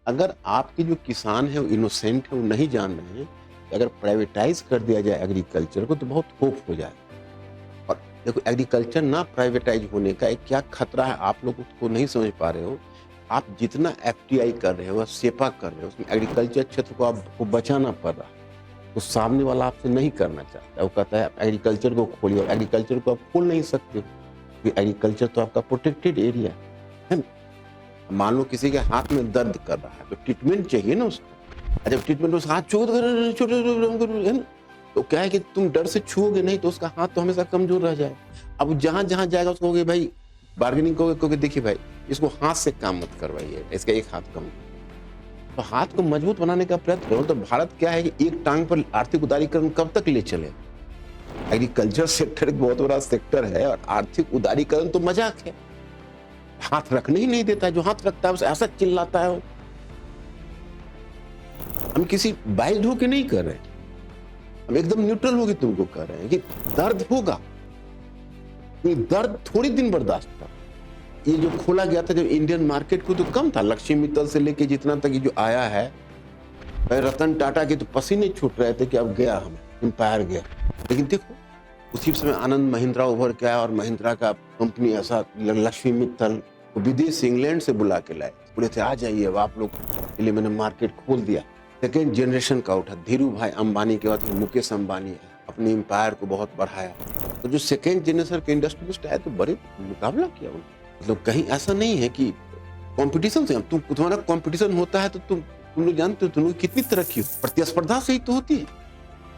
अगर आपके जो किसान है वो इनोसेंट है, वो नहीं जान रहे हैं कि अगर प्राइवेटाइज कर दिया जाए एग्रीकल्चर को तो बहुत होप हो जाए। और देखो एग्रीकल्चर ना प्राइवेटाइज होने का एक क्या खतरा है, आप लोग उसको नहीं समझ पा रहे हो। आप जितना एफटीआई कर रहे हो, सेपा कर रहे हो, उसमें एग्रीकल्चर क्षेत्र को आपको बचाना पड़ रहा है। तो सामने वाला आपसे नहीं करना चाहता, वो कहता है आप एग्रीकल्चर को खोलिए, और एग्रीकल्चर को आप खोल नहीं सकते हो क्योंकि एग्रीकल्चर तो आपका प्रोटेक्टेड एरिया है ना। मान लो किसी के हाथ में दर्द कर रहा है तो ट्रीटमेंट चाहिए ना उसको। जब ट्रीटमेंट उसका हाथ छू है ना, तो क्या है कि तुम डर से छूओगे नहीं तो उसका हाथ तो हमेशा कमजोर रह जाए। अब जहां जहां जाएगा उसको कहोगे भाई, बार्गेनिंग कहोगे देखिए भाई इसको हाथ से काम मत करवाइए, इसका एक हाथ कम। तो हाथ को मजबूत बनाने का प्रयत्न करो। तो भारत क्या है कि एक टांग पर आर्थिक उदारीकरण कब तक ले चले। एग्रीकल्चर सेक्टर एक बहुत बड़ा सेक्टर है और आर्थिक उदारीकरण तो मजाक है। हाथ रखने ही नहीं देता है, जो हाथ रखता है उसे ऐसा चिल्लाता है। हम किसी बाइज होके नहीं कर रहे, हम एकदम न्यूट्रल होके तुमको कह रहे हैं कि दर्द होगा, ये दर्द थोड़ी दिन बर्दाश्त था। ये जो खोला गया था जब इंडियन मार्केट को तो कम था, लक्ष्मी मित्तल से लेके जितना तक ये जो आया है, रतन टाटा के तो पसीने छूट रहे थे कि अब गया, हम एम्पायर गया। लेकिन देखो उसी समय आनंद महिंद्रा उभर के आया और महिंद्रा का कंपनी ऐसा, लक्ष्मी मित्तल को विदेश इंग्लैंड से बुला के लाए, बोले थे आ जाइए अब आप लोग के लिए मैंने मार्केट खोल दिया। सेकेंड जनरेशन का उठा, धीरू भाई अंबानी के बाद मुकेश अंबानी है, अपने एम्पायर को बहुत बढ़ाया। तो जो सेकेंड जनरेशन के इंडस्ट्रियलिस्ट आए तो बड़े मुकाबला किया उन्होंने। मतलब कहीं ऐसा नहीं है कि कंपटीशन से, तुम्हारा कंपटीशन होता है तो तुम लोग जानते हो तुम लोग कितनी तरक्की, प्रतिस्पर्धा से ही तो होती है।